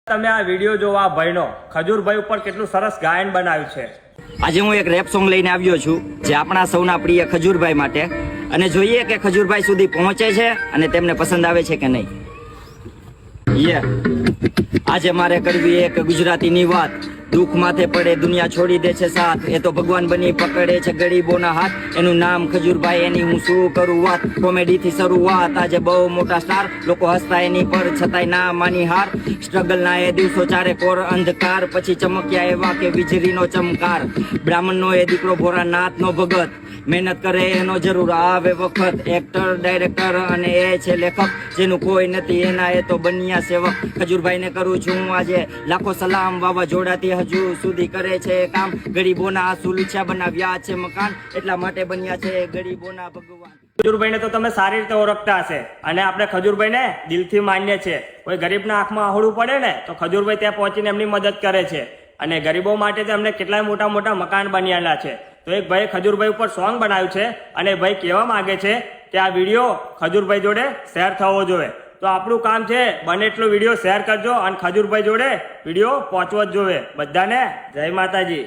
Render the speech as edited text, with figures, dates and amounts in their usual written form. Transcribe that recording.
તમે આ વિડીયો જોવા ભાઈનો ખજૂરભાઈ ઉપર કેટલું સરસ ગાયન બનાવ્યું છે। આજે હું એક રેપ સોંગ લઈને આવ્યો છું જે આપણા સૌના પ્રિય ખજૂરભાઈ માટે, અને જોઈએ કે ખજૂરભાઈ સુધી પહોંચે છે અને તેમને પસંદ આવે છે કે નહીં। આજે મારે કરવી એક ગુજરાતીની વાત, દુઃખ માથે પડે દુનિયા છોડી દે છે સાથ, એ તો ભગવાન બની પકડે છે ગરીબોના હાથ, એનું નામ ખજૂરભાઈ, એની હું શું કરું વાત। કોમેડી થી શરૂઆત, આજે બહુ મોટા સ્ટાર, લોકો હસતા એની પર છતાંય ના માની હાર, સ્ટ્રગલ ના એ દિવસો ચારે કોર અંધકાર, પછી ચમક્યા એવા કે વીજળીનો ચમકાર, બ્રાહ્મણ નો એ દીકરો ભોળાનાથ નો ભગત, મહેનત કરે એનો જરૂર આવે વખત, એક્ટર ડાયરેક્ટર અને એ છે લેખક, જેનું કોઈ નથી એના એ તો બન્યા સેવક। ખજૂરભાઈ ને કરું છું આજે લાખો સલામ, વાવાઝોડાથી હજુ સુધી કરે છે કામ, ગરીબોના આંસુ લૂછ્યા બનાવ્યા છે મકાન, એટલા માટે બન્યા છે ગરીબોના ભગવાન। ખજૂરભાઈને તો તમે સારી રીતે ઓળખતા હશે, અને આપણે ખજૂરભાઈને દિલથી માન્ય છે। કોઈ ગરીબના આંખમાં આહુડું પડે ને તો ખજૂરભાઈ ત્યાં પહોંચીને એમની મદદ કરે છે, અને ગરીબો માટે તો એમને કેટલાય મોટા મોટા મકાન બન્યાલા છે। તો એક ભાઈ ખજૂરભાઈ ઉપર સોંગ બનાવ્યું છે, અને ભાઈ કહેવા માંગે છે કે આ વિડીયો ખજૂરભાઈ જોડે શેર થવો જોઈએ। તો આપણું કામ છે બને એટલો વિડીયો શેર કરજો, અને ખજૂરભાઈ જોડે વિડીયો પહોંચવો જ જોઈએ। બધાને જય માતાજી।